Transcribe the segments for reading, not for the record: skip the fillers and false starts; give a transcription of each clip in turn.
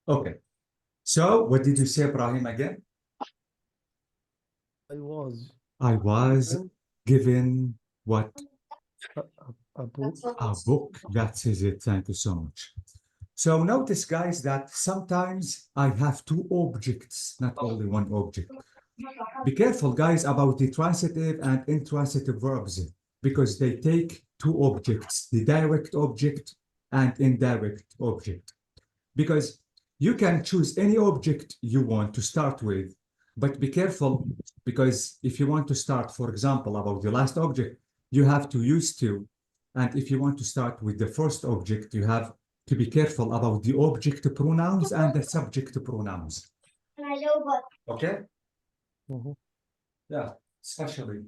Okay. So what did you say, Ibrahim, again? I was I was given what? a book. A book. That is it. Thank you so much. So notice, guys, that sometimes I have two objects, not only one object. Be careful, guys, about the transitive and intransitive verbs because they take two objects, the direct object and indirect object. Because you can choose any object you want to start with, but be careful because if you want to start, for example, about the last object, you have to use to. And if you want to start with the first object, you have to be careful about the object pronouns and the subject pronouns. Okay? Mhm. Yeah, especially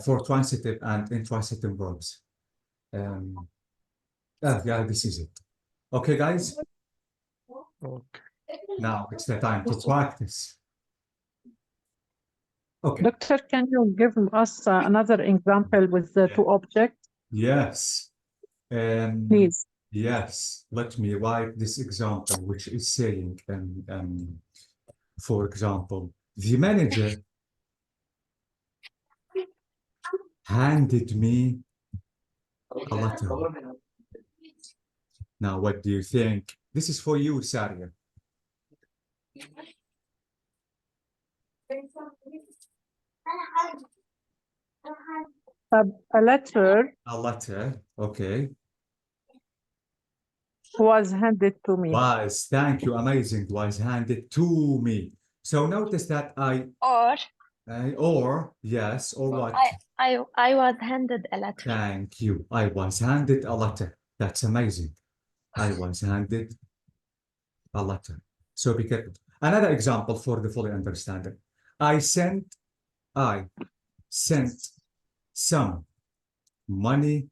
for transitive and intransitive verbs. Yeah, this is it. Okay, guys? Okay. Now it's the time to practice. Okay. Doctor, can you give us another example with the two objects, Yes. please? Yes. Let me write this example, which is saying, for example, the manager handed me a letter. Now, what do you think? This is for you, Saria. A letter A letter. Okay. was handed to me. Was, thank you, amazing, was handed to me. So notice that or, yes, or what? I was handed a letter. Thank you. I was handed a letter. That's amazing. I was handed a letter. So be careful. Another example for the fully understanding. I sent some money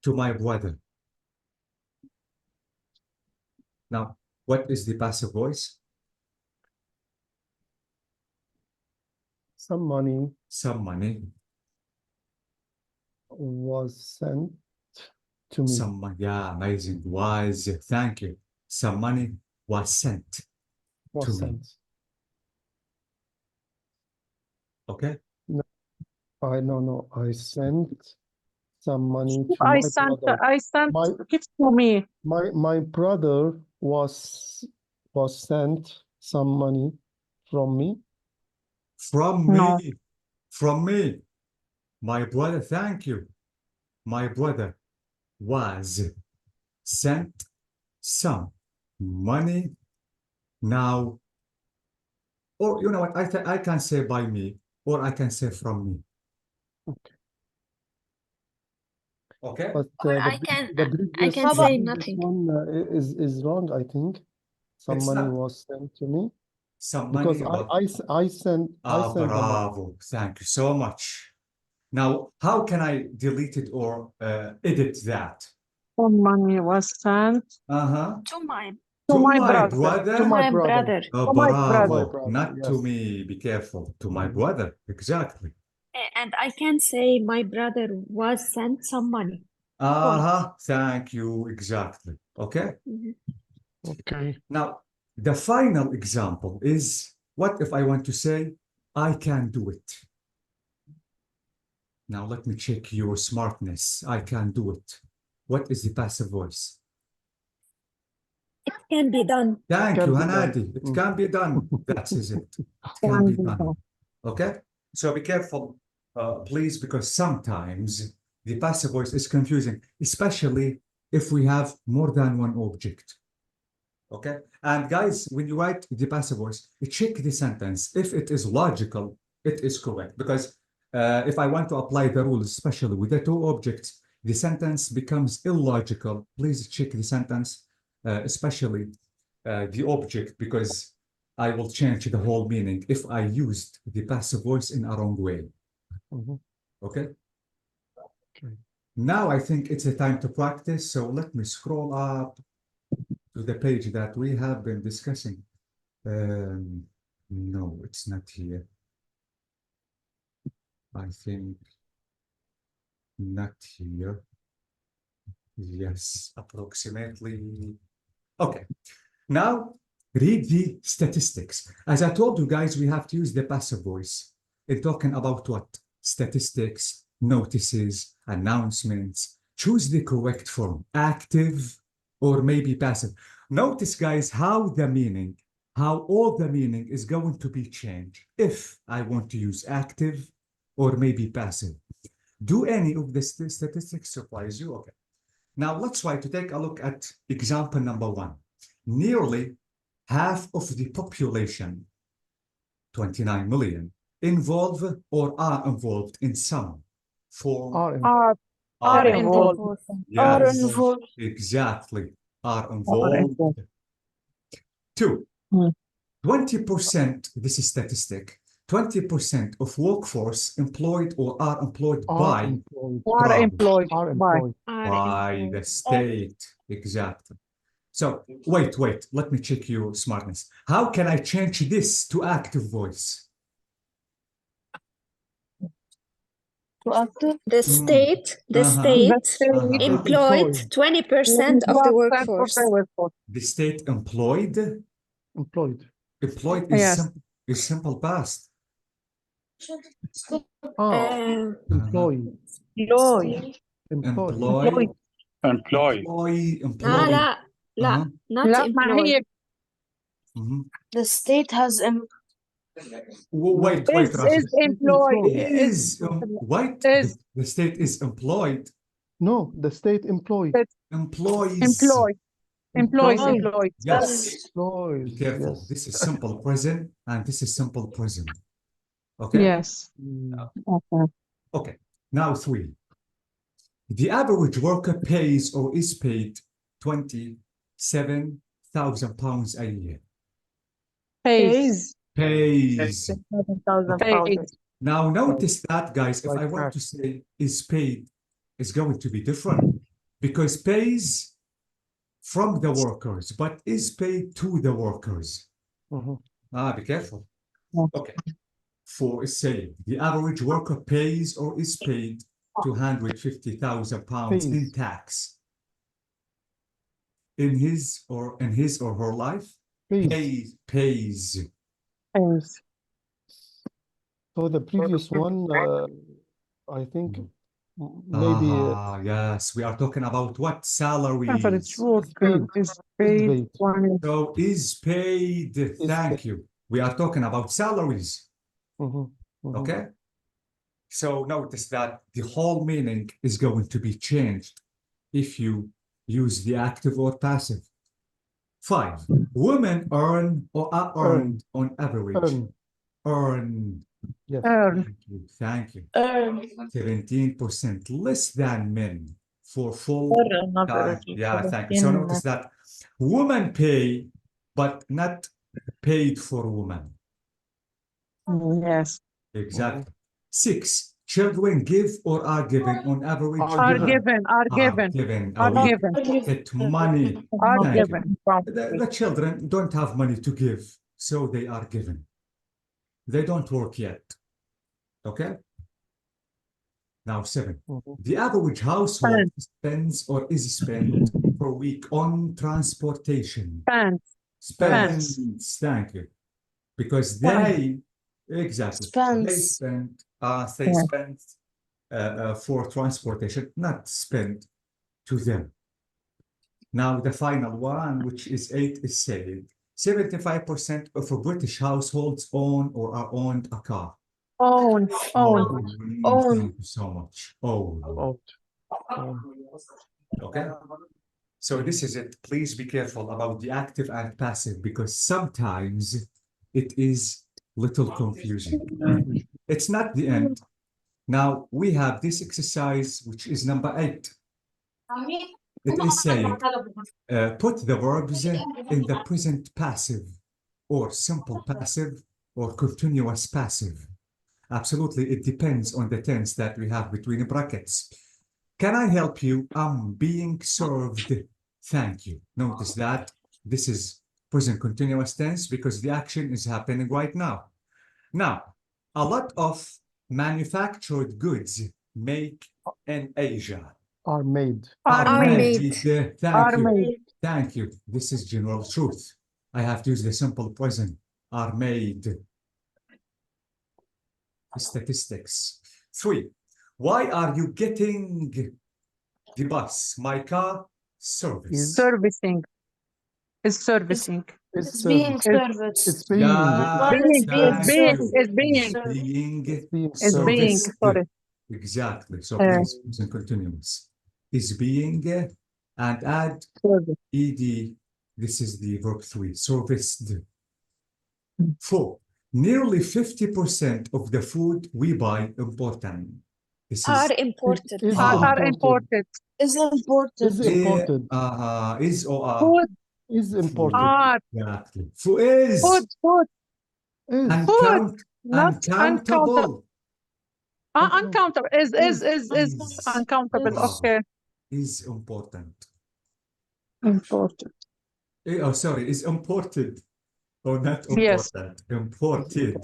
to my brother. Now, what is the passive voice? Some money Some money. was sent to me. Some money. Yeah, amazing. Was, thank you. Some money was sent to Was me. sent. Okay? No. I sent some money to I my sent, brother. it to me. My brother was sent some money from me. From No. me. From me. My brother, thank you. My brother was sent some money. Now, or you know what, I can say by me, or I can say from me. Okay. Okay? But Or the I can previous say the previous nothing. one is wrong, I think. Some It's money not. was sent to me Some because money. I sent the money. Bravo. Thank you so much. Now, how can I delete it or edit that? Some money was sent To my to my my brother. brother. To my my brother. brother. To my Bravo. brother. Not to Yes. me. Be careful. To my Mhm. brother. Exactly. And I can say my brother was sent some money. Thank you. Exactly. Okay. Mhm. Okay. Now, the final example is what if I want to say, I can do it. Now, let me check your smartness. I can do it. What is the passive voice? It can be done. Thank Can you, be done. Hanadi. It can be done. That is it. It can be done. Okay? So be careful, please, because sometimes the passive voice is confusing, especially if we have more than one object. Okay? And guys, when you write the passive voice, check the sentence. If it is logical, it is correct. Because if I want to apply the rules, especially with the two objects, the sentence becomes illogical. Please check the sentence, especially the object, because I will change the whole meaning if I used the passive voice in a wrong way. Mhm. Okay? Okay. Now I think it's a time to practice. So let me scroll up to the page that we have been discussing. No, it's not here. I think not here. Yes, approximately. Okay. Now, read the statistics. As I told you guys, we have to use the passive voice in talking about what? Statistics, notices, announcements. Choose the correct form, active or maybe passive. Notice, guys, how all the meaning is going to be changed if I want to use active or maybe passive. Do any of the statistics surprise you? Okay. Now let's try to take a look at example number 1. Nearly half of the population, 29 million, involve or are involved in some form. Are Are involved. involved. Yes, exactly. Are involved. involved. 2. Hmm. 20%, this is statistic, 20% of workforce employed or are employed by employed. Are Bravo. employed Are by. employed. by the state. Exactly. So wait, let me check your smartness. How can I change this to active voice? The state, the Uh-huh. state Uh-huh. employed 20% of the workforce. The state employed. Employed. Employed is, Yes. is simple past. Uh, Employed. Employed. Employed. Employed. لا لا لا Uh-huh. not لا ما employed. هي Mhm. The state has Wait, is Rashid. employed. Wait, Is the state is employed. No, the state employed. Employees. employed. Employees. Employed. Employed. Yes. Employed. Be careful. Yes. This is simple present and this is simple present. Okay? Yes. Okay. Okay. Now 3. The average worker pays or is paid £27,000 a year. Pays. Pays. 7,000 pounds. Now notice that, guys, if Like I want that. to say is paid, it's going to be different because pays from the workers, but is paid to the workers. Mhm. Be careful. Yeah. Okay. 4 is saying the average worker pays or is paid £250,000 in Pays. tax in his or her life. Pays. Pays. Pays. So the previous one, I think maybe Yes, we are talking about what? Average Salaries. worker is paid paid. 20. So is paid. Thank paid. you. We are talking about salaries. Mhm. Mhm. Okay. So notice that the whole meaning is going to be changed if you use the active or passive. 5. Women earn or are earned on average. Earn. Yes. Earn. Thank you. 17% less than men for full time. Yeah, thank you. So notice that women pay, but not paid for women. Yes. Exactly. 6. Children give or are given on average. Are given. Are given. Given. Are We given. get money. Are Thank you. given. The children don't have money to give, so they are given. They don't work yet. Okay? Now 7. Mhm. The average household spends or is spent per week on transportation. Spends. Spends. Thank you. Because Spends. exactly, Spends. they spend for transportation, not spend to them. Now the final one, which is 8, is saying 75% of British households own or are owned a car. Own. Thank you so much. Owned. Okay. So this is it. Please be careful about the active and passive because sometimes it is little confusing. It's not the end. Now we have this exercise, which is number 8. It is saying, put the verbs in the present passive or simple passive or continuous passive. Absolutely, it depends on the tense that we have between brackets. Can I help you? I'm being served. Thank you. Notice that this is present continuous tense because the action is happening right now. Now, a lot of manufactured goods made in Asia. Are made. Are Are made. made. Thank Are you. made. Thank you. This is general truth. I have to use the simple present. Are made. Statistics. 3. Why are you getting the bus? My car service. Is Servicing. Is servicing. is It's being service. serviced. It's being. Yeah, Well, it's being thank being, you. is being, Is being It's being is being, serviced. sorry. Exactly. So Uh, please use in continuous. Is being and add Service. ed. This is the verb 3. Serviced. 4. Nearly 50% of the food we buy important. This is Are imported. Is Are imported. imported. Is imported. Is imported. Is or are. Food Is imported. are. Exactly. Is Food. Is. uncount Not uncountable. uncountable. Uncountable. Is Is. uncountable. Wow. Okay. Is important. Important. Oh, sorry, is imported. Oh, not Yes. important. Imported.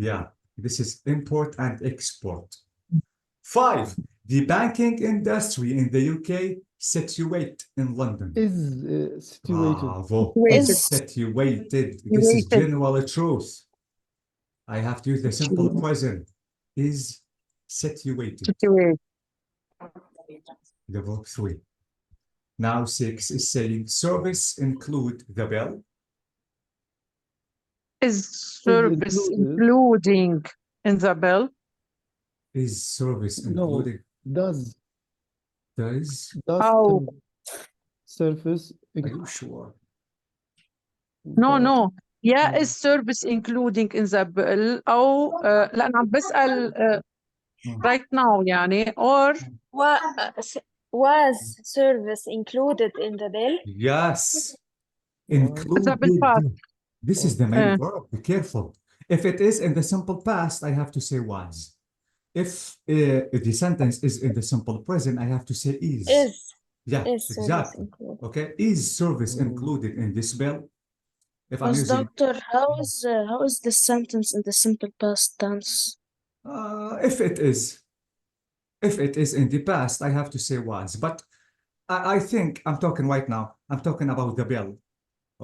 Yeah, this is import and export. 5. The banking industry in the UK situate in London. Is situated. Bravo. Situated. Situated. This is Situated. general truth. I have to use the simple present. Is situated. Situate. The verb 3. Now 6 is saying service include the bill. Is service included. including in the bill? Is service No. including? Does. Does. Does Oh. surface. Are you sure? No. Yeah, is service including in the bill أو لا أنا عم بسأل right now يعني or Was service included in the bill? Yes. the Included. bill past. This is the main verb. Be careful. If it is in the simple past, I have to say was. If the sentence is in the simple present, I have to say is. Yeah, Is service exactly. included. Okay. Is service included in this bill? If I'm But using doctor, how is the sentence in the simple past tense? if it is in the past, I have to say was. But I think I'm talking right now. I'm talking about the bill.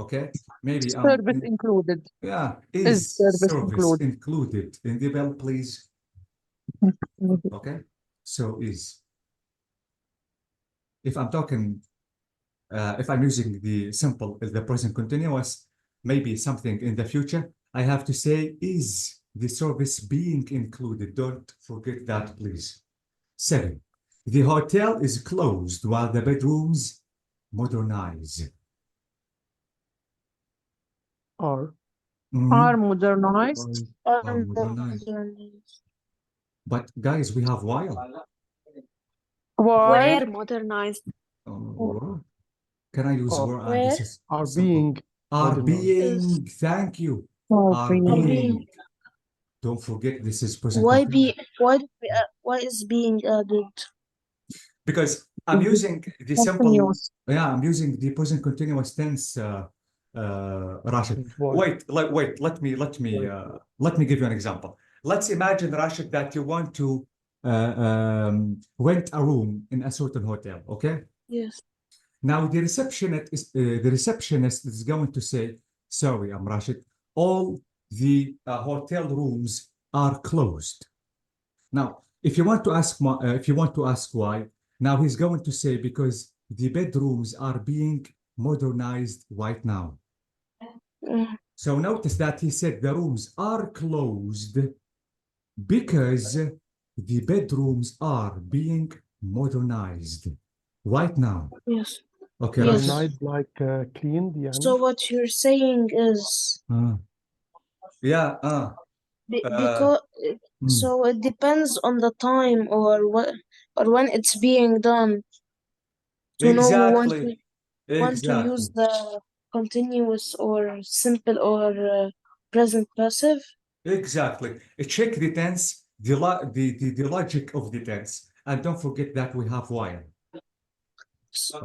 Okay. Maybe Service included. yeah. Is Is service service included in the bill, please? Okay. So is. If I'm talking, if I'm using the simple, the present continuous, maybe something in the future, I have to say is the service being included. Don't forget that, please. 7. The hotel is closed while the bedrooms modernize. Are. Are modernized. Modernized. But guys, we have while. Why? Where modernized? Can I use Or were? where? This is Are simple. being. Are modernized. being. Thank you. Are Are being. being. Don't forget this is present Why continuous. why is being added? Because I'm using the simple. Continuous. Yeah, I'm using the present continuous tense. Rashid. Why? Wait. Let me give you an example. Let's imagine, Rashid, that you want to rent a room in a certain hotel. Okay. Yes. Now the receptionist is going to say, "Sorry, I'm Rashid. All the hotel rooms are closed." Now, if you want to ask why, now he's going to say because the bedrooms are being modernized right now. So notice that he said the rooms are closed because the bedrooms are being modernized right now. Yes. Okay, Yes. Rashid? Modernized like cleaned. يعني. So what you're saying is because so it depends on the time or when it's being done to know when to use the continuous or simple or present passive. Exactly. Check the tense, the logic of the tense, and don't forget that we have while.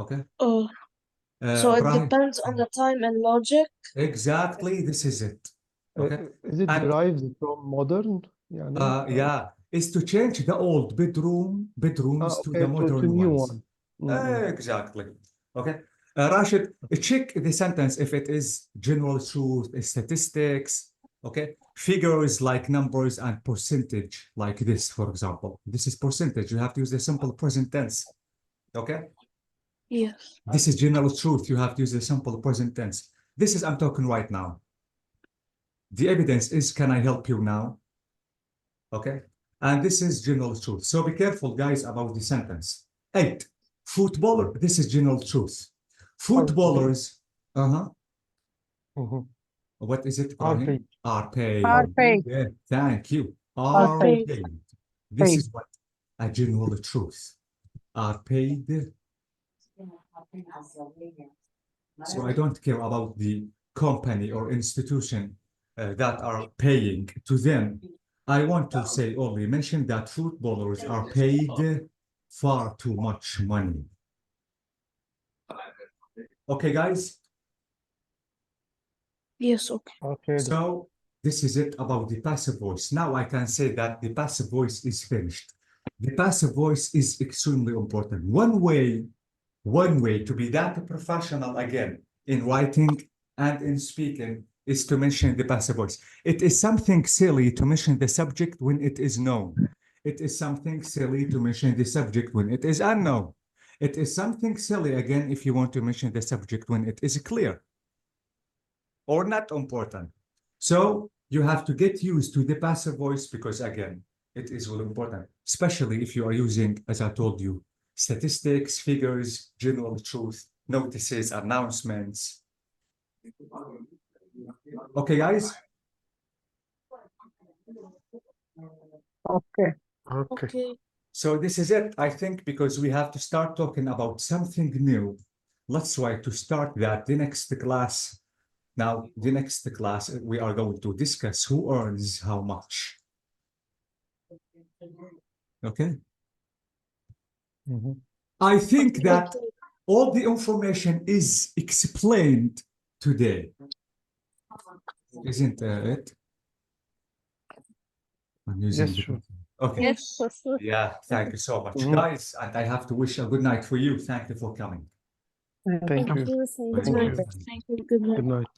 Okay. So it Brian? depends on the time and logic. Exactly. This is it. Okay. Is it And- derived from modern? يعني. Yeah. is to change the old bedrooms to okay, the to modern new ones. one. Mm-mm. Exactly. Okay. Rashid, check the sentence if it is general truth, statistics, okay? Figures like numbers and percentage, like this, for example. This is percentage. You have to use the simple present tense. Okay? Yes. This is general truth. You have to use the simple present tense. This is I'm talking right now. The evidence is, can I help you now? Okay? And this is general truth. So be careful, guys, about the sentence. 8. Footballer, this is general truth. Footballers, Mhm. what is it, Are Ibrahim? paid. Are paid. Are paid. Yeah, thank you. Are Are paid. paid. This Paid. is what a general truth. Are paid. So I don't care about the company or institution that are paying to them. I want to say only mention that footballers are paid far too much money. Okay, guys? Yes, okay. Okay. So this is it about the passive voice. Now I can say that the passive voice is finished. The passive voice is extremely important. One way to be that professional again in writing and in speaking is to mention the passive voice. It is something silly to mention the subject when it is known. It is something silly to mention the subject when it is unknown. It is something silly again if you want to mention the subject when it is clear or not important. So you have to get used to the passive voice because again, it is really important, especially if you are using, as I told you, statistics, figures, general truth, notices, announcements. Okay, guys? Okay. Okay. Okay. So this is it, I think, because we have to start talking about something new. Let's try to start that the next class. Now, the next class, we are going to discuss who earns how much. Okay? Mhm. I think that Okay. all the information is explained today. Isn't it? I'm using Yes, the- sure. Okay. Yes, for sure. Yeah, thank you so much, Mhm. guys. And I have to wish a good night for you. Thank you for coming. Thank Thank you. you. Thank Good night. you. Thank you. Good night. Good night.